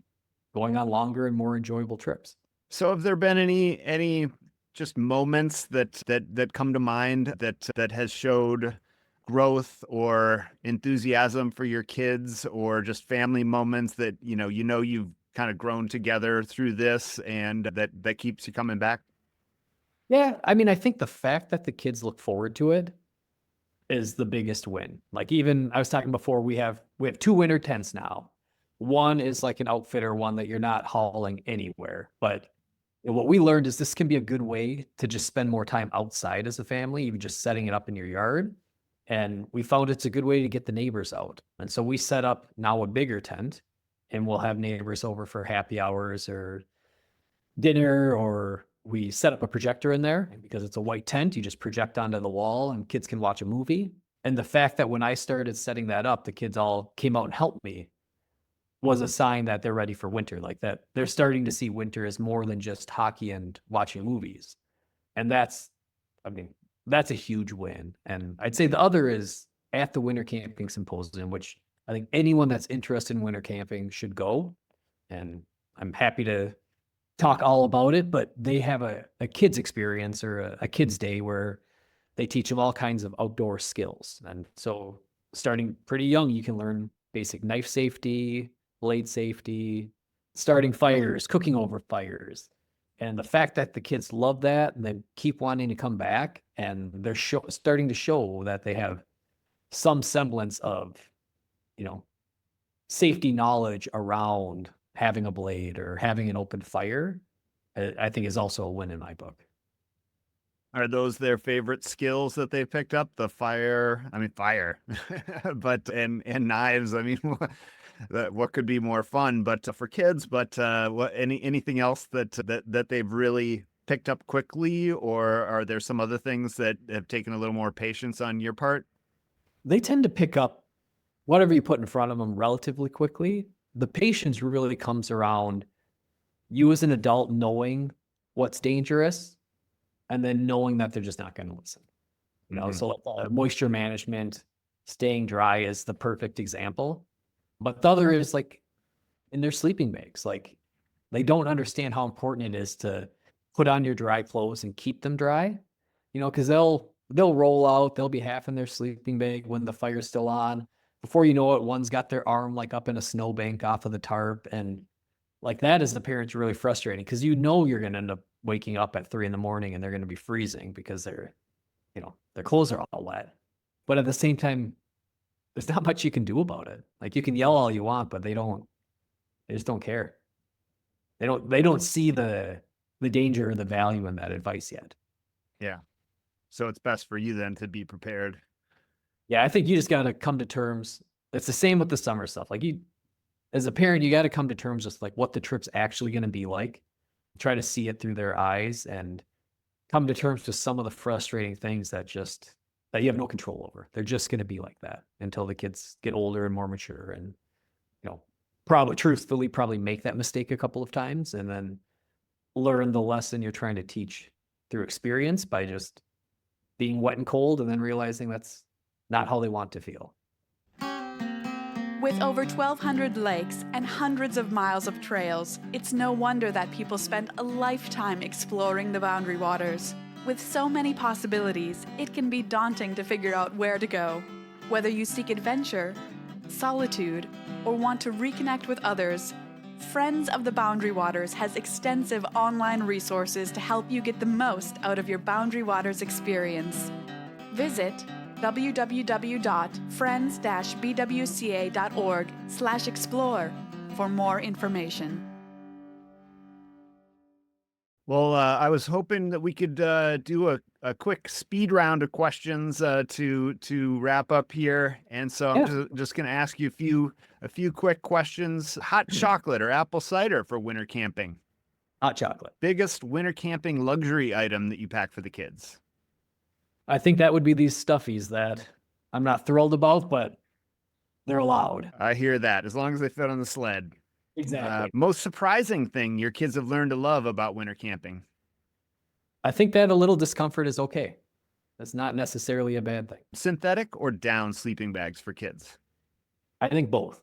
going on longer and more enjoyable trips. So have there been any just moments that come to mind that has showed growth or enthusiasm for your kids, or just family moments that you've kind of grown together through this and that keeps you coming back? Yeah, I mean, I think the fact that the kids look forward to it is the biggest win. Like even I was talking before, we have 2 winter tents now. One is like an outfitter one that you're not hauling anywhere, but what we learned is this can be a good way to just spend more time outside as a family, even just setting it up in your yard. And we found it's a good way to get the neighbors out. And so we set up now a bigger tent, and we'll have neighbors over for happy hours or dinner, or we set up a projector in there. And because it's a white tent, you just project onto the wall and kids can watch a movie. And the fact that when I started setting that up, the kids all came out and helped me was a sign that they're ready for winter, like that they're starting to see winter as more than just hockey and watching movies. And that's a huge win. And I'd say the other is at the Winter Camping Symposium, which I think anyone that's interested in winter camping should go. And I'm happy to talk all about it, but they have a kids experience or a kids day where they teach them all kinds of outdoor skills. And so starting pretty young, you can learn basic knife safety, blade safety, starting fires, cooking over fires. And the fact that the kids love that and they keep wanting to come back, and they're starting to show that they have some semblance of, safety knowledge around having a blade or having an open fire, I think is also a win in my book. Are those their favorite skills that they've picked up? The fire, I mean, fire, but, and knives. I mean, what could be more fun, but for kids, but, anything else that they've really picked up quickly, or are there some other things that have taken a little more patience on your part? They tend to pick up whatever you put in front of them relatively quickly. The patience really comes around you as an adult knowing what's dangerous and then knowing that they're just not going to listen. So moisture management, staying dry is the perfect example. But the other is like in their sleeping bags, like they don't understand how important it is to put on your dry clothes and keep them dry, because they'll roll out, they'll be half in their sleeping bag when the fire's still on. Before you know it, one's got their arm like up in a snowbank off of the tarp. And like that is the parents really frustrating because you're going to end up waking up at 3 a.m. and they're going to be freezing because their clothes are all wet. But at the same time, there's not much you can do about it. Like you can yell all you want, but they just don't care. They don't see the danger or the value in that advice yet. Yeah. So it's best for you then to be prepared. Yeah, I think you just got to come to terms. It's the same with the summer stuff. Like as a parent, you got to come to terms with like what the trip's actually going to be like. Try to see it through their eyes and come to terms with some of the frustrating things that you have no control over. They're just going to be like that until the kids get older and more mature and, probably make that mistake a couple of times and then learn the lesson you're trying to teach through experience by just being wet and cold and then realizing that's not how they want to feel. With over 1,200 lakes and hundreds of miles of trails, it's no wonder that people spend a lifetime exploring the Boundary Waters. With so many possibilities, it can be daunting to figure out where to go. Whether you seek adventure, solitude, or want to reconnect with others, Friends of the Boundary Waters has extensive online resources to help you get the most out of your Boundary Waters experience. Visit www.friends-bwca.org/explore for more information. Well, I was hoping that we could do a quick speed round of questions to wrap up here, and so I'm just going to ask you a few quick questions. Hot chocolate or apple cider for winter camping? Hot chocolate. Biggest winter camping luxury item that you pack for the kids? I think that would be these stuffies that I'm not thrilled about, but they're allowed. I hear that, as long as they fit on the sled. Exactly. Most surprising thing your kids have learned to love about winter camping? I think that a little discomfort is okay. That's not necessarily a bad thing. Synthetic or down sleeping bags for kids? I think both.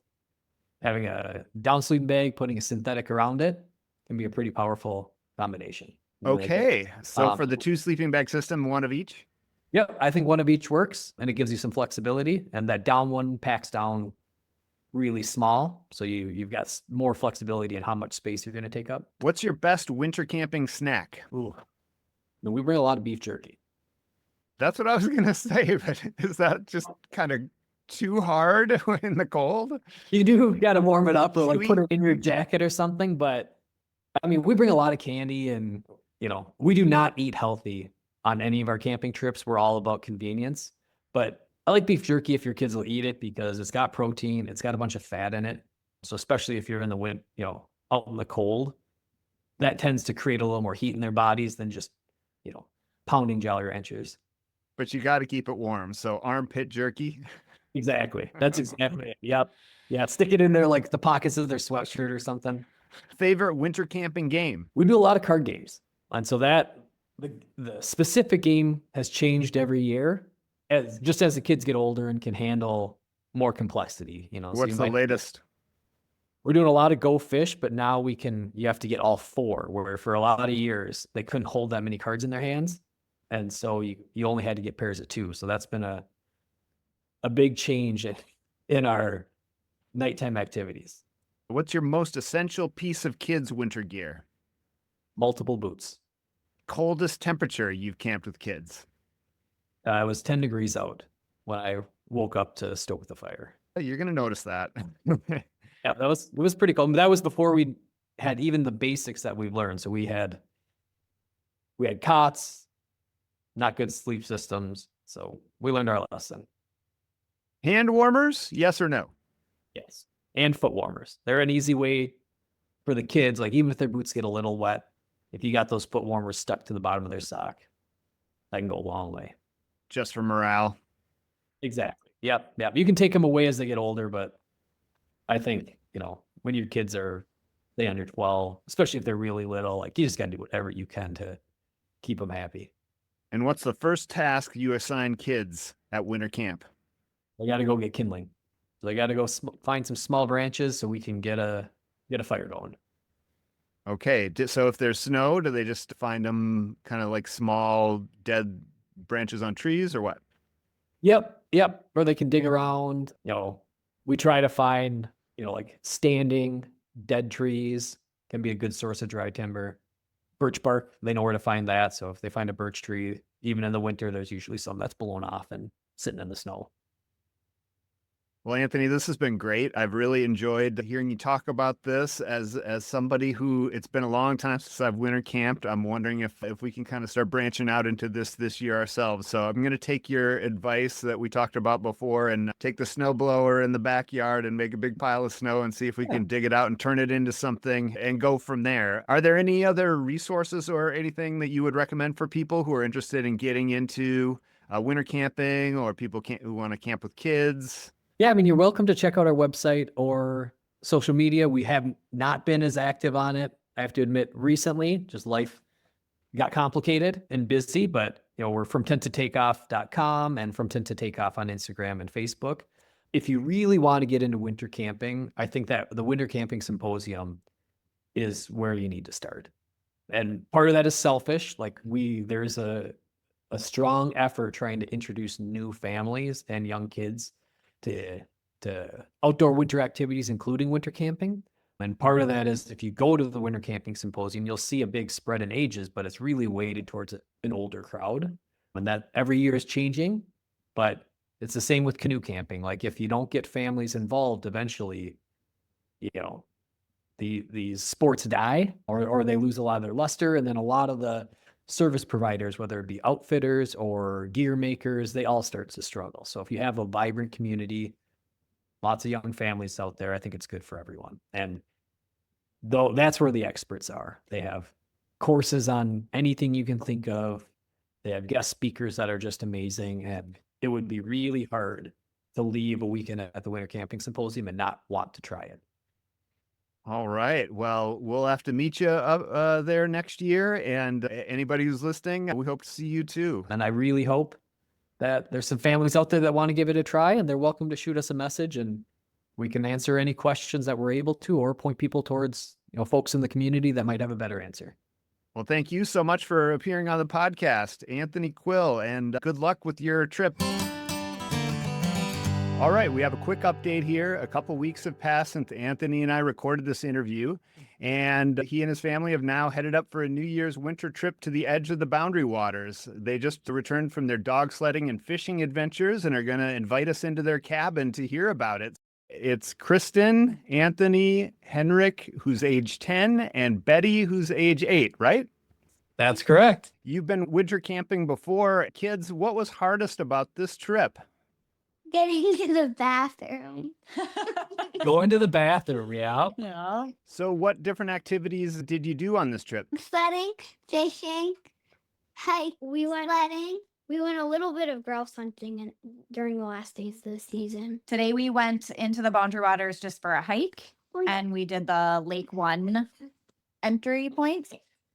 Having a down sleeping bag, putting a synthetic around it can be a pretty powerful combination. Okay. So for the 2 sleeping bag system, 1 of each? Yep. I think 1 of each works and it gives you some flexibility, and that down one packs down really small. So you've got more flexibility in how much space you're going to take up. What's your best winter camping snack? Ooh. No, we bring a lot of beef jerky. That's what I was going to say, but is that just kind of too hard in the cold? You do got to warm it up or like put it in your jacket or something. But I mean, we bring a lot of candy and, we do not eat healthy on any of our camping trips. We're all about convenience, but I like beef jerky if your kids will eat it because it's got protein. It's got a bunch of fat in it. So especially if you're in the wind, out in the cold, that tends to create a little more heat in their bodies than just, pounding Jolly Ranchers. But you got to keep it warm. So armpit jerky. Exactly. That's exactly it. Yep. Yeah. Stick it in there like the pockets of their sweatshirt or something. Favorite winter camping game? We do a lot of card games. And so that the specific game has changed every year as the kids get older and can handle more complexity. What's the latest? We're doing a lot of Go Fish, but now you have to get all 4, where for a lot of years they couldn't hold that many cards in their hands. And so you only had to get pairs of 2. So that's been a big change in our nighttime activities. What's your most essential piece of kids' winter gear? Multiple boots. Coldest temperature you've camped with kids? It was 10 degrees out when I woke up to stoke the fire. You're going to notice that. Yeah, it was pretty cold. That was before we had even the basics that we've learned. So we had cots, not good sleep systems. So we learned our lesson. Hand warmers, yes or no? Yes. And foot warmers. They're an easy way for the kids. Like even if their boots get a little wet, if you got those foot warmers stuck to the bottom of their sock, that can go a long way. Just for morale. Exactly. Yep. Yep. You can take them away as they get older, but I think, when your kids are, say, under 12, especially if they're really little, like you just got to do whatever you can to keep them happy. And what's the first task you assign kids at winter camp? They got to go get kindling. So they got to go find some small branches so we can get a fire going. Okay, so if there's snow, do they just find them kind of like small dead branches on trees or what? Yep. Yep. Or they can dig around. We try to find, like standing dead trees can be a good source of dry timber. Birch bark, they know where to find that. So if they find a birch tree, even in the winter, there's usually some that's blown off and sitting in the snow. Well, Anthony, this has been great. I've really enjoyed hearing you talk about this as somebody who it's been a long time since I've winter camped. I'm wondering if we can kind of start branching out into this year ourselves. So I'm going to take your advice that we talked about before and take the snowblower in the backyard and make a big pile of snow and see if we can dig it out and turn it into something and go from there. Are there any other resources or anything that you would recommend for people who are interested in getting into winter camping or people who want to camp with kids? Yeah, I mean, you're welcome to check out our website or social media. We have not been as active on it. I have to admit, recently, just life got complicated and busy, but we're from tent2takeoff.com and from tent to takeoff on Instagram and Facebook. If you really want to get into winter camping, I think that the Winter Camping Symposium is where you need to start. And part of that is selfish. Like there's a strong effort trying to introduce new families and young kids to outdoor winter activities, including winter camping. And part of that is if you go to the Winter Camping Symposium, you'll see a big spread in ages, but it's really weighted towards an older crowd. And that every year is changing, but it's the same with canoe camping. Like if you don't get families involved, eventually, these sports die or they lose a lot of their luster. And then a lot of the service providers, whether it be outfitters or gear makers, they all start to struggle. So if you have a vibrant community, lots of young families out there, I think it's good for everyone. And though that's where the experts are. They have courses on anything you can think of. They have guest speakers that are just amazing. And it would be really hard to leave a weekend at the Winter Camping Symposium and not want to try it. All right. Well, we'll have to meet you up there next year. And anybody who's listening, we hope to see you too. And I really hope that there's some families out there that want to give it a try, and they're welcome to shoot us a message and we can answer any questions that we're able to or point people towards, folks in the community that might have a better answer. Well, thank you so much for appearing on the podcast, Anthony Quill, and good luck with your trip. All right, we have a quick update here. A couple weeks have passed since Anthony and I recorded this interview, and he and his family have now headed up for a New Year's winter trip to the edge of the Boundary Waters. They just returned from their dog sledding and fishing adventures and are going to invite us into their cabin to hear about it. It's Kristen, Anthony, Henrik, who's age 10, and Betty, who's age 8, right? That's correct. You've been winter camping before. Kids, what was hardest about this trip? Getting to the bathroom. Going to the bathroom, yeah. Yeah. So what different activities did you do on this trip? Sledding, fishing, hike. We went sledding. We went a little bit of grouse hunting during the last days of the season. Today we went into the Boundary Waters just for a hike, and we did the Lake One entry points.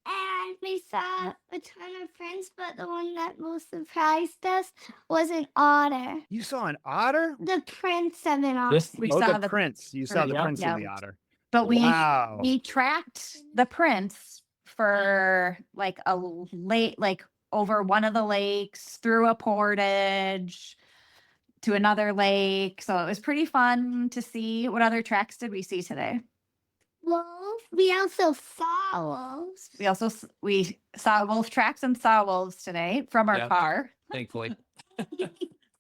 And we saw a ton of prints, but the one that most surprised us was an otter. You saw an otter? The prince of an otter. This We Oh, saw the prince. You saw the Yeah. prince Yeah. of the otter. But Wow. we tracked the prints for like a lake, like over one of the lakes, through a portage to another lake. So it was pretty fun to see. What other tracks did we see today? Wolves. We also saw wolves. We saw wolf tracks and saw wolves today from our Yeah. car. Thankfully.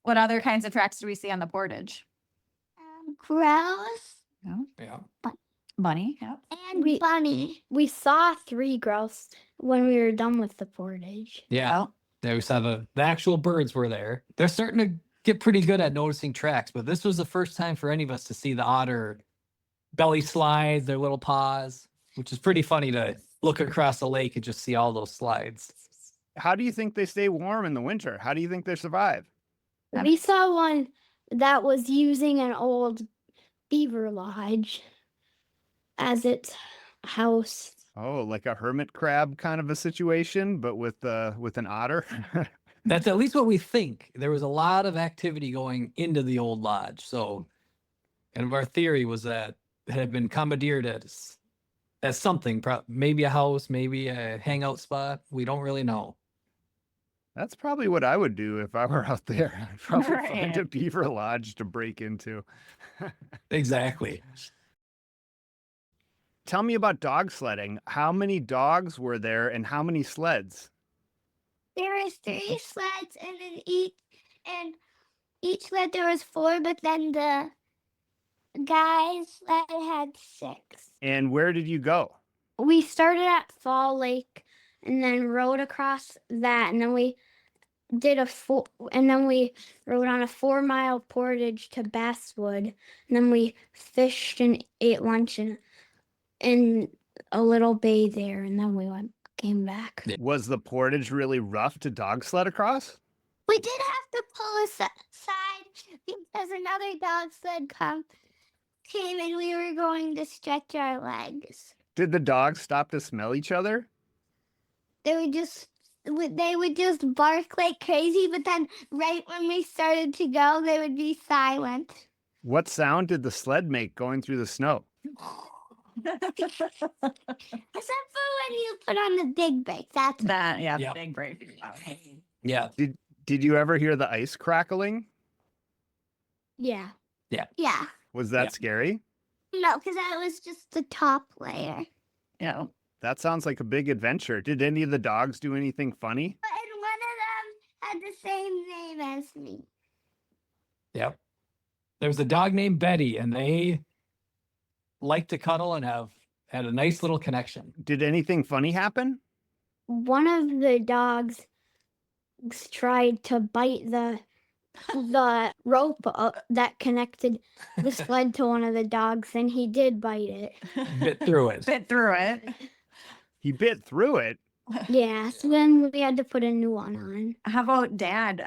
What other kinds of tracks did we see on the portage? Grouse Yeah. Bunny. Yep. and bunny. We saw 3 grouse when we were done with the portage. Yeah. Oh, There we saw the actual birds were there. They're starting to get pretty good at noticing tracks, but this was the first time for any of us to see the otter belly slides, their little paws, which is pretty funny to look across the lake and just see all those slides. How do you think they stay warm in the winter? How do you think they survive? We saw one that was using an old beaver lodge as its house. Oh, like a hermit crab kind of a situation, but with an otter. That's at least what we think. There was a lot of activity going into the old lodge. So, and our theory was that it had been commandeered as something, maybe a house, maybe a hangout spot. We don't really know. That's probably what I would do if I were out there. I'd probably find a Right. beaver lodge to break into. Exactly. Tell me about dog sledding. How many dogs were there and how many sleds? There was 3 sleds, and each sled there was 4, but then the guy's sled had 6. And where did you go? We started at Fall Lake and then rode across that, and then we did we rode on a 4-mile portage to Basswood, and then we fished and ate lunch in a little bay there, and then we came back. Was the portage really rough to dog sled across? We did have to pull aside because another dog sled came and we were going to stretch our legs. Did the dogs stop to smell each other? They would just bark like crazy, but then right when we started to go, they would be silent. What sound did the sled make going through the snow? Except for when you put on the big brake. That's That, yeah, Yep. big break. Yeah. Did you ever hear the ice crackling? yeah. Yeah. Yeah. Was that Yeah. scary? No, because that was just the top layer. Yeah. That sounds like a big adventure. Did any of the dogs do anything funny? And one of them had the same name as me. Yep. There was a dog named Betty, and they like to cuddle and had a nice little connection. Did anything funny happen? One of the dogs tried to bite the rope that connected the sled to one of the dogs, and he did bite it. Bit through it. Fit through it. He bit through it. Yeah, so then we had to put a new one on. How about dad?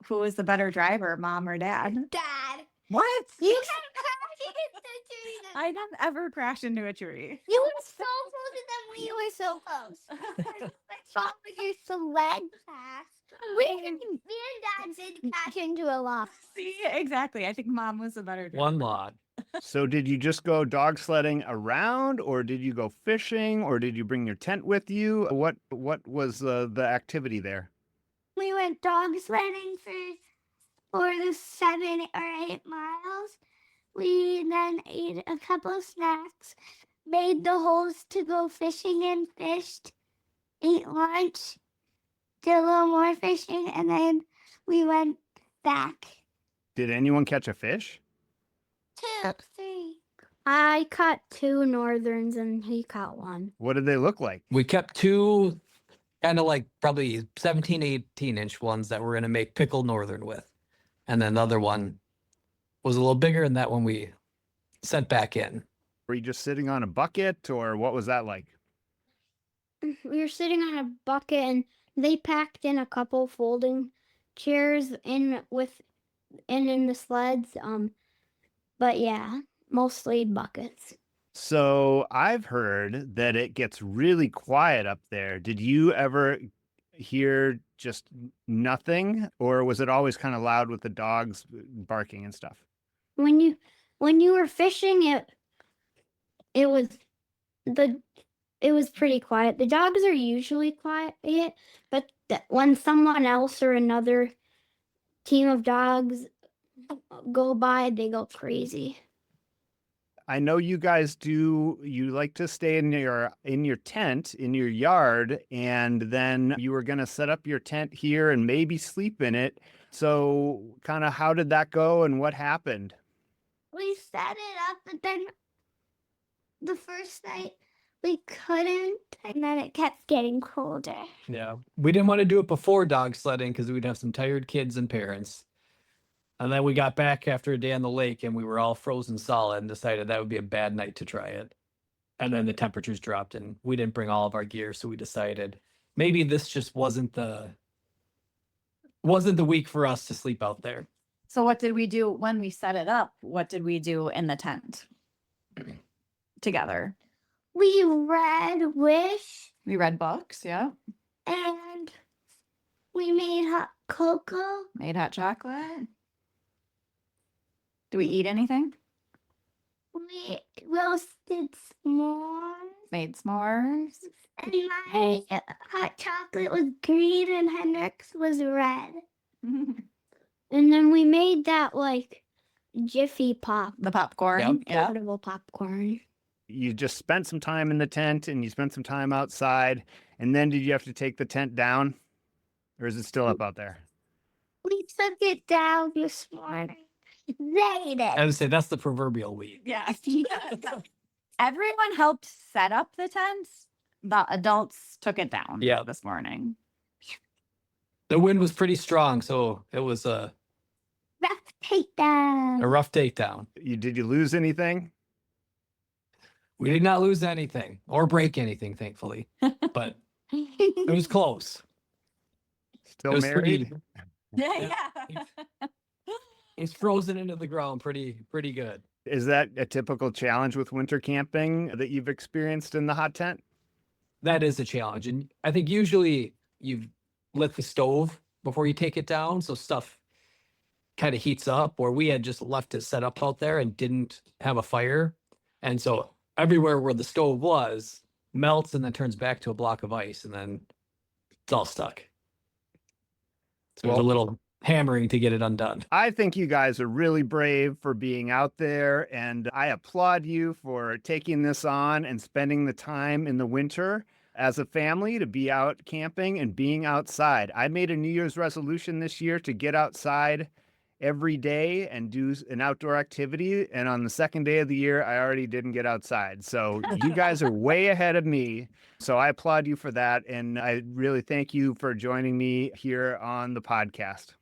Who was the better driver, mom or dad? Dad, What? you can crash into the tree. I don't ever crash into a tree. You were so close, and then we were so close. Let's follow your sled path. Me and Dad did crash into a lot. See, exactly. I think mom was the better driver. One log. So did you just go dog sledding around, or did you go fishing, or did you bring your tent with you? What was the activity there? We went dog sledding for the 7 or 8 miles. We then ate a couple of snacks, made the holes to go fishing and fished, ate lunch, did a little more fishing, and then we went back. Did anyone catch a fish? 2, 3. I caught 2 northerns and he caught 1. What did they look like? We kept 2 kind of like probably 17, 18-inch ones that we're going to make pickled northern with. And then the other one was a little bigger, and that one we sent back in. Were you just sitting on a bucket, or what was that like? We were sitting on a bucket and they packed in a couple folding chairs in the sleds. But yeah, mostly buckets. So I've heard that it gets really quiet up there. Did you ever hear just nothing, or was it always kind of loud with the dogs barking and stuff? When you were fishing, it was pretty quiet. The dogs are usually quiet, but when someone else or another team of dogs go by, they go crazy. I know you guys you like to stay in your tent, in your yard, and then you were going to set up your tent here and maybe sleep in it. So kind of how did that go and what happened? We set it up, but then the first night we couldn't, and then it kept getting colder. Yeah. We didn't want to do it before dog sledding because we'd have some tired kids and parents. And then we got back after a day on the lake and we were all frozen solid and decided that would be a bad night to try it. And then the temperatures dropped and we didn't bring all of our gear. So we decided maybe this just wasn't the week for us to sleep out there. So what did we do when we set it up? What did we do in the tent together? We read Wish, We read books, yeah. and we made hot cocoa. Made hot chocolate. Do we eat anything? We roasted s'mores. Made s'mores. And my hot chocolate was green and Henrik's was red. And then we made that like Jiffy Pop, The popcorn. Yep. Yeah. portable popcorn. You just spent some time in the tent and you spent some time outside. And then did you have to take the tent down? Or is it still up out there? We took it down this morning. They did. I would say that's the proverbial week. Yeah. Everyone helped set up the tents. The adults took it down Yeah. this morning. The wind was pretty strong, so it was a Rough takedown. rough takedown. Did you lose anything? We did not lose anything or break anything, thankfully, but it was close. Still It was married? Yeah. It's frozen into the ground pretty good. Is that a typical challenge with winter camping that you've experienced in the hot tent? That is a challenge. And I think usually you've lit the stove before you take it down. So stuff kind of heats up, or we had just left it set up out there and didn't have a fire. And so everywhere where the stove was melts and then turns back to a block of ice and then it's all stuck. So it was a little hammering to get it undone. I think you guys are really brave for being out there, and I applaud you for taking this on and spending the time in the winter as a family to be out camping and being outside. I made a New Year's resolution this year to get outside every day and do an outdoor activity. And on the second day of the year, I already didn't get outside. So you guys are way ahead of me. So I applaud you for that. And I really thank you for joining me here on the podcast.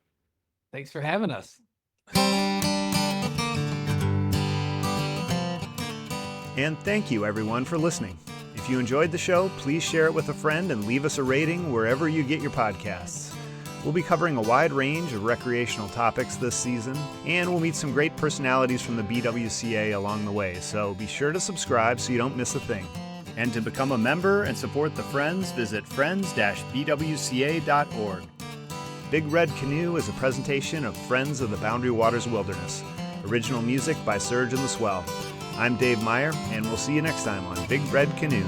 Thanks for having us. And thank you, everyone, for listening. If you enjoyed the show, please share it with a friend and leave us a rating wherever you get your podcasts. We'll be covering a wide range of recreational topics this season, and we'll meet some great personalities from the BWCA along the way, so be sure to subscribe so you don't miss a thing. And to become a member and support the Friends, visit friends-bwca.org. Big Red Canoe is a presentation of Friends of the Boundary Waters Wilderness. Original music by Surge and the Swell. I'm Dave Meyer, and we'll see you next time on Big Red Canoe.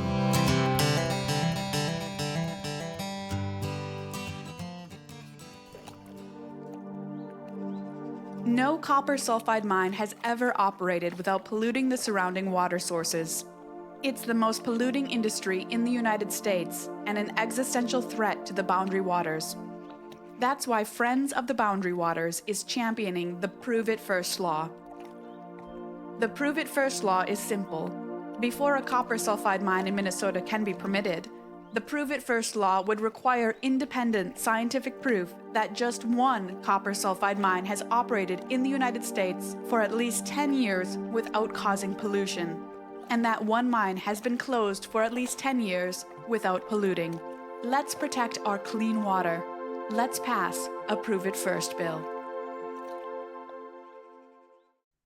No copper sulfide mine has ever operated without polluting the surrounding water sources. It's the most polluting industry in the United States and an existential threat to the boundary waters. That's why Friends of the Boundary Waters is championing the Prove It First law. The Prove It First law is simple. Before a copper sulfide mine in Minnesota can be permitted, the Prove It First law would require independent scientific proof that just one copper sulfide mine has operated in the United States for at least 10 years without causing pollution, and that one mine has been closed for at least 10 years without polluting. Let's protect our clean water. Let's pass a Prove It First bill.